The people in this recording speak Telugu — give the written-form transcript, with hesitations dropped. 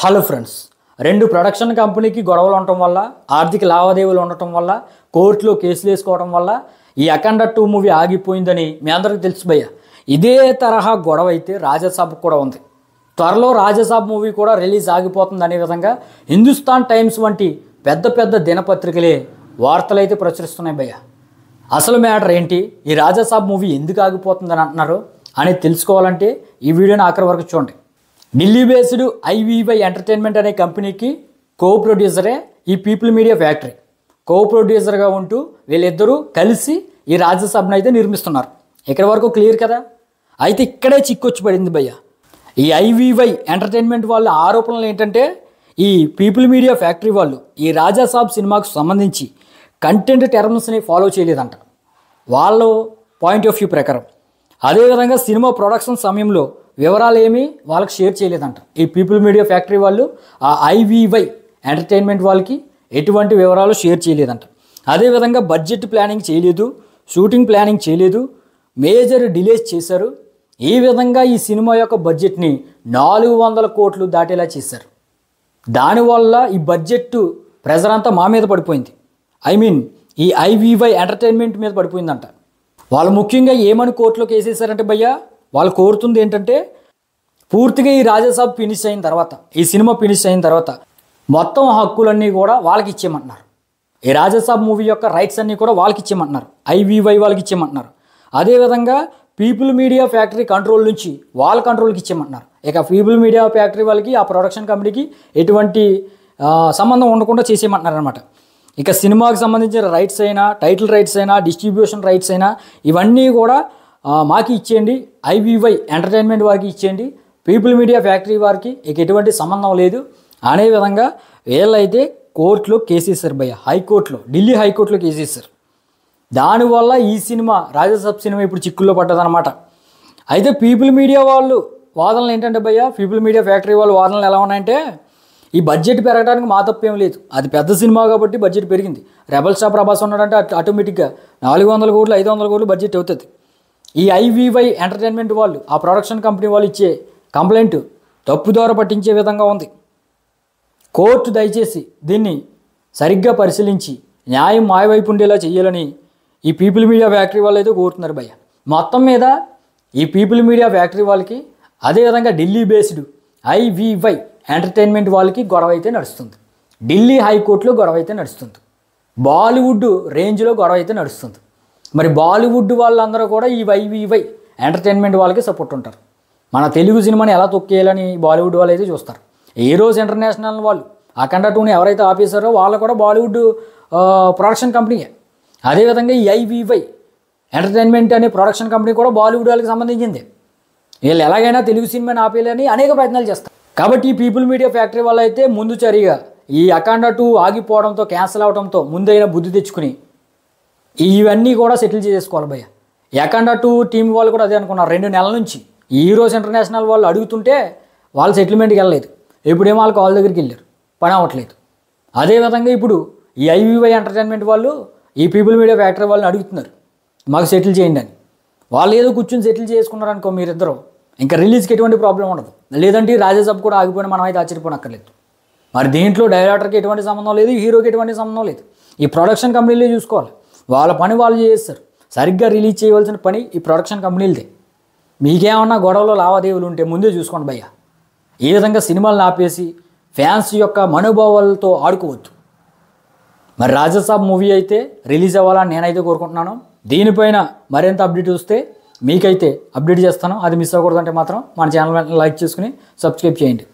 హలో ఫ్రెండ్స్, రెండు ప్రొడక్షన్ కంపెనీకి గొడవలు ఉండటం వల్ల, ఆర్థిక లావాదేవీలు ఉండటం వల్ల, కోర్టులో కేసులు వేసుకోవడం వల్ల ఈ అఖండ 2 మూవీ ఆగిపోయిందని మీ అందరికీ తెలుసు భయ్య. ఇదే తరహా గొడవ అయితే రాజాసాబ్ కూడా ఉంది. త్వరలో రాజాసాబ్ మూవీ కూడా రిలీజ్ ఆగిపోతుంది అనే విధంగా హిందుస్థాన్ టైమ్స్ వంటి పెద్ద పెద్ద దినపత్రికలే వార్తలు అయితే ప్రచురిస్తున్నాయి భయ్య. అసలు మ్యాటర్ ఏంటి, ఈ రాజాసాబ్ మూవీ ఎందుకు ఆగిపోతుందని అంటున్నారు అని తెలుసుకోవాలంటే ఈ వీడియోని ఆఖరి వరకు చూడండి. ఢిల్లీ బేస్డ్ ఐవీవై ఎంటర్టైన్మెంట్ అనే కంపెనీకి కో ప్రొడ్యూసరే ఈ పీపుల్ మీడియా ఫ్యాక్టరీ. కో ప్రొడ్యూసర్గా ఉంటూ వీళ్ళిద్దరూ కలిసి ఈ రాజాసాబ్ని అయితే నిర్మిస్తున్నారు. ఇక్కడ వరకు క్లియర్ కదా. అయితే ఇక్కడే చిక్కొచ్చి పడింది భయ్య. ఈ ఐవీవై ఎంటర్టైన్మెంట్ వాళ్ళ ఆరోపణలు ఏంటంటే, ఈ పీపుల్ మీడియా ఫ్యాక్టరీ వాళ్ళు ఈ రాజాసాబ్ సినిమాకు సంబంధించి కంటెంట్ టర్మ్స్ని ఫాలో చేయలేదంట వాళ్ళ పాయింట్ ఆఫ్ వ్యూ ప్రకారం. అదేవిధంగా సినిమా ప్రొడక్షన్ సమయంలో వివరాలు ఏమీ వాళ్ళకి షేర్ చేయలేదంట. ఈ పీపుల్ మీడియా ఫ్యాక్టరీ వాళ్ళు ఆ ఐవీవై ఎంటర్టైన్మెంట్ వాళ్ళకి ఎటువంటి వివరాలు షేర్ చేయలేదంట. అదేవిధంగా బడ్జెట్ ప్లానింగ్ చేయలేదు, షూటింగ్ ప్లానింగ్ చేయలేదు, మేజర్ డిలేస్ చేశారు. ఈ విధంగా ఈ సినిమా యొక్క బడ్జెట్ని 400 కోట్లు దాటేలా చేశారు. దానివల్ల ఈ బడ్జెట్ ప్రెజర్ అంతా మా మీద పడిపోయింది. ఈ ఐవీవై ఎంటర్టైన్మెంట్ మీద పడిపోయిందంట. వాళ్ళు ముఖ్యంగా ఏమని కోర్టులోకి వేసేసారంటే భయ్య, వాళ్ళు కోరుతుంది ఏంటంటే, పూర్తిగా ఈ రాజాసాబ్ ఫినిష్ అయిన తర్వాత, ఈ సినిమా ఫినిష్ అయిన తర్వాత మొత్తం హక్కులన్నీ కూడా వాళ్ళకి ఇచ్చేయమంటున్నారు. ఈ రాజాసాబ్ మూవీ యొక్క రైట్స్ అన్నీ కూడా వాళ్ళకి ఇచ్చేయమంటున్నారు, ఐవీవై వాళ్ళకి ఇచ్చేయమంటున్నారు. అదేవిధంగా పీపుల్ మీడియా ఫ్యాక్టరీ కంట్రోల్ నుంచి వాళ్ళ కంట్రోల్కి ఇచ్చేయమంటున్నారు. ఇక పీపుల్ మీడియా ఫ్యాక్టరీ వాళ్ళకి ఆ ప్రొడక్షన్ కంపెనీకి ఎటువంటి సంబంధం ఉండకుండా చేసేయమంటున్నారు అనమాట. ఇక సినిమాకి సంబంధించిన రైట్స్ అయినా, టైటిల్ రైట్స్ అయినా, డిస్ట్రిబ్యూషన్ రైట్స్ అయినా ఇవన్నీ కూడా మాకు ఇచ్చేయండి, ఐవీవై ఎంటర్టైన్మెంట్ వారికి ఇచ్చేయండి, పీపుల్ మీడియా ఫ్యాక్టరీ వారికి ఇక ఎటువంటి సంబంధం లేదు అనే విధంగా వీళ్ళైతే కోర్టులో కేసేసారు భయ్య. హైకోర్టులో, ఢిల్లీ హైకోర్టులో కేసేసారు. దానివల్ల ఈ సినిమా రాజాసాబ్ సినిమా ఇప్పుడు చిక్కుల్లో పడ్డదనమాట. అయితే పీపుల్ మీడియా వాళ్ళు వాదనలు ఏంటంటే భయ్య, పీపుల్ మీడియా ఫ్యాక్టరీ వాళ్ళు వాదనలు ఎలా ఉన్నాయంటే, ఈ బడ్జెట్ పెరగడానికి మా తప్పేం లేదు, అది పెద్ద సినిమా కాబట్టి బడ్జెట్ పెరిగింది. రెబల్ స్టార్ ప్రభాస్ ఉన్నాడంటే ఆటోమేటిక్గా 400 కోట్లు 500 కోట్లు బడ్జెట్ అవుతుంది. ఈ ఐవీవై ఎంటర్టైన్మెంట్ వాళ్ళు, ఆ ప్రొడక్షన్ కంపెనీ వాళ్ళు ఇచ్చే కంప్లైంట్ తప్పుదోవ పట్టించే విధంగా ఉంది. కోర్టు దయచేసి దీన్ని సరిగ్గా పరిశీలించి న్యాయం మాయవైపు ఉండేలా చేయాలని ఈ పీపుల్ మీడియా ఫ్యాక్టరీ వాళ్ళు అయితే కోరుతున్నారు భయ్య. మొత్తం మీద ఈ పీపుల్ మీడియా ఫ్యాక్టరీ వాళ్ళకి, అదేవిధంగా ఢిల్లీ బేస్డ్ ఐవీవై ఎంటర్టైన్మెంట్ వాళ్ళకి గొడవ అయితే నడుస్తుంది. ఢిల్లీ హైకోర్టులో గొడవ అయితే నడుస్తుంది. బాలీవుడ్ రేంజ్లో గొడవ అయితే నడుస్తుంది. మరి బాలీవుడ్ వాళ్ళందరూ కూడా ఈ ఐవీవై ఎంటర్టైన్మెంట్ వాళ్ళకి సపోర్ట్ ఉంటారు. మన తెలుగు సినిమాని ఎలా తొక్కేయాలని బాలీవుడ్ వాళ్ళు అయితే చూస్తారు. ఏ రోజు ఇంటర్నేషనల్ వాళ్ళు అఖండ 2ని ఎవరైతే ఆపేశారో వాళ్ళు కూడా బాలీవుడ్ ప్రొడక్షన్ కంపెనీయే. అదేవిధంగా ఈ ఐవీవై ఎంటర్టైన్మెంట్ అనే ప్రొడక్షన్ కంపెనీ కూడా బాలీవుడ్ వాళ్ళకి సంబంధించింది. వీళ్ళు ఎలాగైనా తెలుగు సినిమాని ఆపేయాలని అనేక ప్రయత్నాలు చేస్తారు. కాబట్టి ఈ పీపుల్ మీడియా ఫ్యాక్టరీ వాళ్ళు అయితే ముందు చర్యగా ఈ అఖండ 2 ఆగిపోవడంతో, క్యాన్సిల్ అవడంతో ముందైనా బుద్ధి తెచ్చుకుని ఇవన్నీ కూడా సెటిల్ చేసుకోవాలి భయ్య. ఈ అఖండ 2 టీం వాళ్ళు కూడా అదే అనుకున్నారు. 2 నెలల నుంచి ఈ రోజు ఇంటర్నేషనల్ వాళ్ళు అడుగుతుంటే వాళ్ళు సెటిల్మెంట్కి వెళ్ళలేదు. ఎప్పుడేమో వాళ్ళ కాల్ దగ్గరికి వెళ్ళారు, పని అవ్వట్లేదు. అదేవిధంగా ఇప్పుడు ఈ ఐవీవై ఎంటర్టైన్మెంట్ వాళ్ళు ఈ పీపుల్ మీడియా ఫ్యాక్టరీ వాళ్ళని అడుగుతున్నారు, మాకు సెటిల్ చేయండి అని. వాళ్ళు ఏదో కూర్చొని సెటిల్ చేసుకున్నారు అనుకో మీరిద్దరూ, ఇంకా రిలీజ్కి ఎటువంటి ప్రాబ్లం ఉండదు. లేదంటే రాజాసాబ్ కూడా ఆగిపోయిన మనం అయితే ఆశ్చర్యపోనక్కర్లేదు. మరి దీంట్లో డైరెక్టర్కి ఎటువంటి సంబంధం లేదు, హీరోకి ఎటువంటి సంబంధం లేదు. ఈ ప్రొడక్షన్ కంపెనీలే చూసుకోవాలి. వాళ్ళ పని వాళ్ళు చేస్తారు. సరిగ్గా రిలీజ్ చేయవలసిన పని ఈ ప్రొడక్షన్ కంపెనీలదే. మీకేమన్నా గొడవలో లావాదేవీలు ఉంటే ముందే చూసుకోండి భయ్య. ఈ విధంగా సినిమాలను ఆపేసి ఫ్యాన్స్ యొక్క మనోభావాలతో ఆడుకోవద్దు. మరి రాజాసాబ్ మూవీ అయితే రిలీజ్ అవ్వాలని నేనైతే కోరుకుంటున్నాను. దీనిపైన మరింత అప్డేట్ వస్తే మీకైతే అప్డేట్ చేస్తాను. అది మిస్ అవ్వకూడదంటే మాత్రం మన ఛానల్ లైక్ చేసుకుని సబ్స్క్రైబ్ చేయండి.